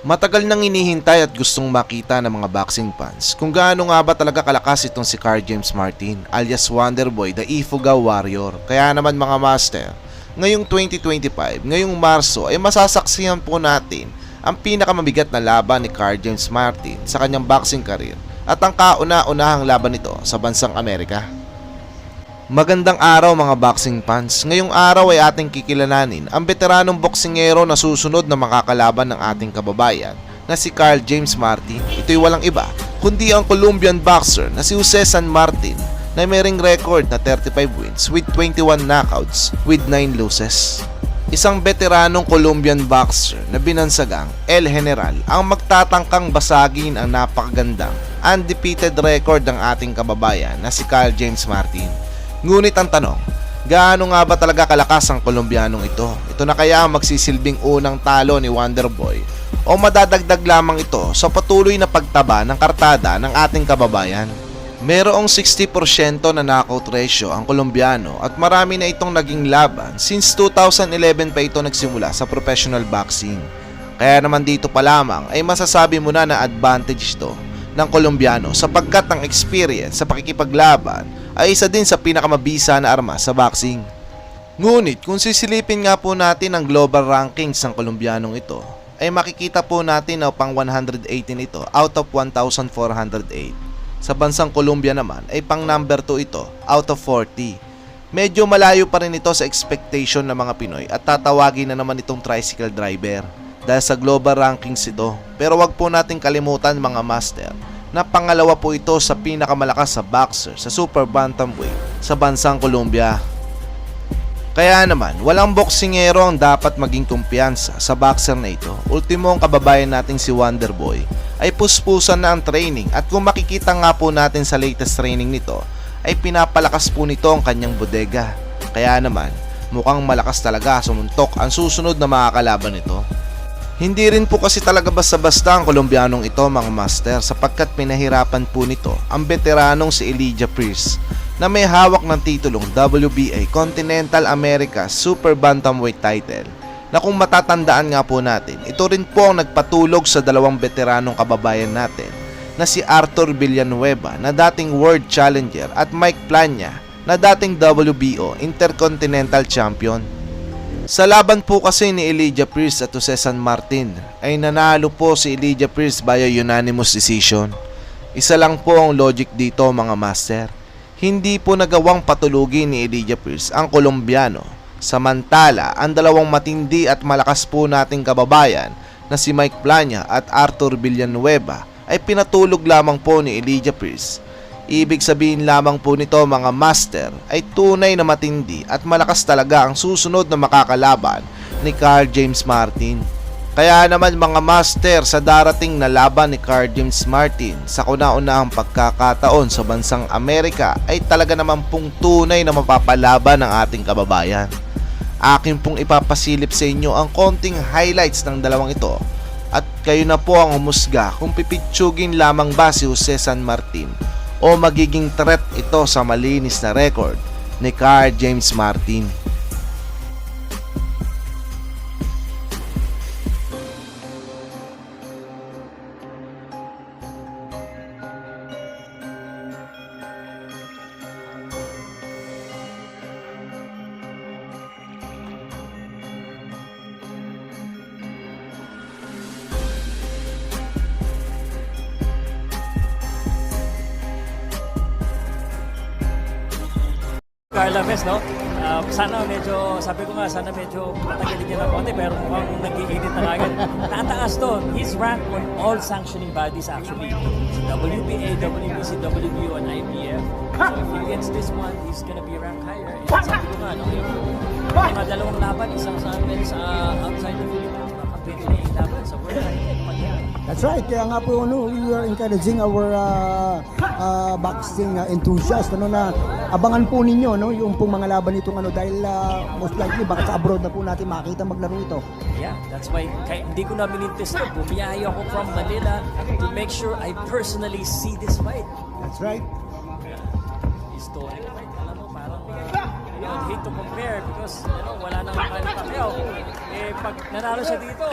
Matagal nang inihintay at gustong makita ng mga boxing fans kung gaano nga ba talaga kalakas itong si Carl James Martin alias Wonderboy the Ifugao Warrior. Kaya naman mga master, ngayong 2025, ngayong Marso ay masasaksihan po natin ang pinakamamabigat na laban ni Carl James Martin sa kanyang boxing career at ang kauna-unahang laban nito sa bansang Amerika. Magandang araw mga boxing fans. Ngayong araw ay ating kikilalanin ang veteranong boksingero na susunod na makakalaban ng ating kababayan na si Carl James Martin. Ito'y walang iba kundi ang Colombian boxer na si Jose San Martin na may ring record na 35 wins with 21 knockouts with 9 losses. Isang veteranong Colombian boxer na binansagang El General ang magtatangkang basagin ang napakagandang undefeated record ng ating kababayan na si Carl James Martin. Ngunit ang tanong, gaano nga ba talaga kalakas ang Kolombianong ito? Ito na kaya ang magsisilbing unang talo ni Wonderboy o madadagdag lamang ito sa patuloy na pagtaba ng kartada ng ating kababayan? Merong 60% na knockout ratio ang Kolombiano at marami na itong naging laban since 2011 pa ito nagsimula sa professional boxing. Kaya naman dito pa lamang ay masasabi mo na advantage ito ng Kolombiano sapagkat ang experience sa pakikipaglaban ay isa din sa pinakamabisa na armas sa boxing. Ngunit kung sisilipin nga po natin ang global rankings ng Kolombianong ito, ay makikita po natin na pang 118 ito out of 1,408. Sa bansang Colombia naman ay pang number 2 ito out of 40. Medyo malayo pa rin ito sa expectation ng mga Pinoy at tatawagin na naman itong tricycle driver dahil sa global rankings ito. Pero wag po natin kalimutan mga master na pangalawa po ito sa pinakamalakas sa boxer sa super bantamweight sa bansang Colombia. Kaya naman, walang boksingero ang dapat maging kumpiyansa sa boxer na ito. Ultimo ang kababayan nating si Wonderboy ay puspusan na ang training at kung makikita nga po natin sa latest training nito ay pinapalakas po nito ang kanyang bodega. Kaya naman, mukhang malakas talaga sumuntok ang susunod na makakalaban nito. Hindi rin po kasi talaga basta-basta ang Kolombianong ito mga master sapagkat pinahirapan po nito ang veteranong si Elijah Pierce na may hawak ng titulong WBA Continental America Super Bantamweight title na kung matatandaan nga po natin, ito rin po ang nagpatulog sa dalawang veteranong kababayan natin na si Arthur Villanueva na dating World Challenger at Mike Plania na dating WBO Intercontinental Champion. Sa laban po kasi ni Elijah Pierce at Jose San Martin ay nanalo po si Elijah Pierce via unanimous decision. Isa lang po ang logic dito mga master. Hindi po nagawang patulugin ni Elijah Pierce ang Kolombiano. Samantala, ang dalawang matindi at malakas po nating kababayan na si Mike Plania at Arthur Villanueva ay pinatulog lamang po ni Elijah Pierce. Ibig sabihin lamang po nito mga master ay tunay na matindi at malakas talaga ang susunod na makakalaban ni Carl James Martin. Kaya naman mga master sa darating na laban ni Carl James Martin sa kauna-unahang pagkakataon sa bansang Amerika ay talaga naman pong tunay na mapapalaban ng ating kababayan. Akin pong ipapasilip sa inyo ang konting highlights ng dalawang ito at kayo na po ang humusga kung pipitsugin lamang ba si Jose San Martin o magiging threat ito sa malinis na record ni Carl James Martin. Carla Vez, no? Sana medyo, sabi ko nga, sana medyo patagilin niya ng konti, pero mukhang nag-iinit na kagad. Tataas to. He's ranked on all sanctioning bodies actually. Sa WBA, WBC, WBO, and IBF. So if he gets this one, he's gonna be ranked higher. And sabi ko nga, no? Yung mga dalawang laban, isang sa amin sa outside the Philippines, makapili na yung laban sa world title. That's right. Kaya nga po, we are encouraging our boxing enthusiasts na abangan po ninyo yung pong mga laban nitong dahil most likely baka sa abroad na po natin makita maglaro ito. Yeah, that's why hindi ko na minintis na bumiyahe ako from Manila to make sure I personally see this fight. That's right. Historic fight. Alam mo, parang would hate to compare because wala nang Manny Pacquiao. Eh, pag nanalo siya dito,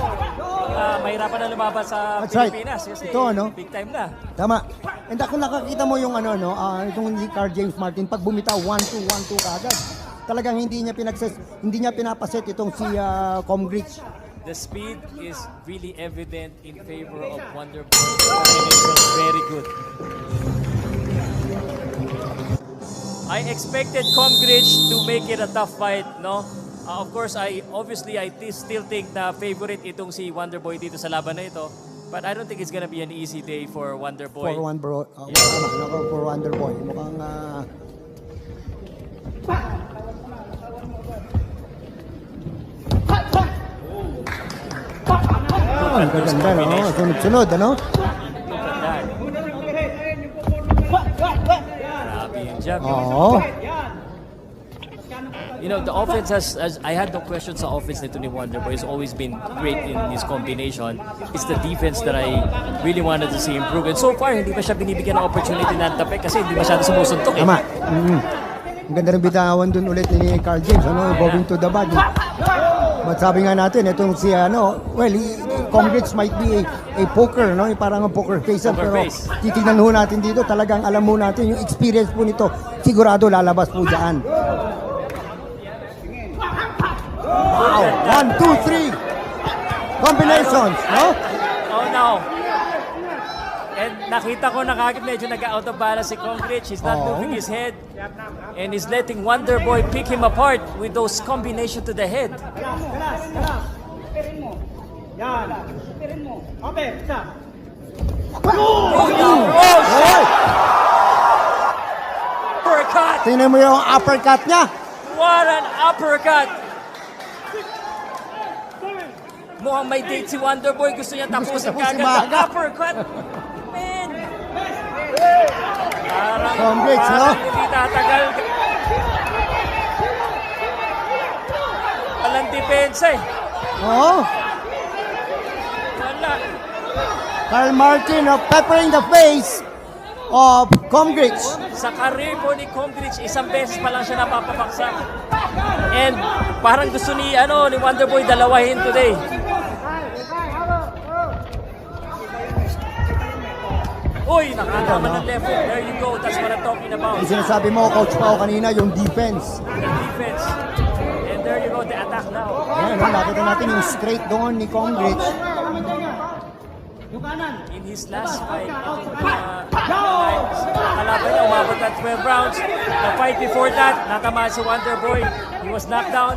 mahirapan na lumaban sa That's right. Pilipinas kasi Ito, no? big time na. Tama. And kung nakakita mo yung itong si Carl James Martin, pag bumitaw 1-2, 1-2 kaagad. Talagang hindi niya pinapaset itong si Comgrich. The speed is really evident in favor of Wonderboy. Combination very good. I expected Comgrich to make it a tough fight, no? Of course, I still think na favorite itong si Wonderboy dito sa laban na ito. But I don't think it's gonna be an easy day for Wonderboy. For Wonderboy. Mukhang ang gaganda, no? Sunod-sunod, ano? Look at that. Grabe yung jab. Oo. You know, the offense I had no questions sa offense nito ni Wonderboy. It's always been great in his combination. It's the defense that I really wanted to see improve. And so far, hindi pa siya binibigyan ng opportunity ng tapek kasi hindi masyado sumusuntok eh. Tama. Ang ganda rin bitawan dun ulit ni Carl James, going to the body. But sabi nga natin, itong si, Comgrich might be a poker, no? Parang ang poker face. Poker Pero face. titignan ho natin dito, talagang alam mo natin, yung experience po nito, sigurado lalabas po dyan. Wow! 1, 2, 3! Combinations, no? Oh no. And nakita ko na kagad medyo nag-out of balance si Comgrich. He's not moving his head. And he's letting Wonderboy pick him apart with those combination to the head. Uppercut! Tingnan mo yung uppercut niya. What an uppercut! Mukhang may date si Wonderboy. Gusto niya tapusin tapusin kagad ang maaga. uppercut. Man! Comgrich, no? Hindi tatagal. Walang depensa eh. Oo. Wala. Carl Martin peppering the face of Comgrich. Sa career po ni Comgrich, isang beses pa lang siya napapabaksak. And parang gusto ni Wonderboy dalawahin today. Uy, nakakama ng left hook. There you go. That's what I'm talking about. Yung sinasabi mo, Coach Pao, kanina, yung defense. The defense. And there you go, the attack now. Ayan, nakita natin yung straight doon ni Comgrich. In his last fight, kalaban niya, umabot na 12 rounds. The fight before that, natamaan si Wonderboy. He was knocked down.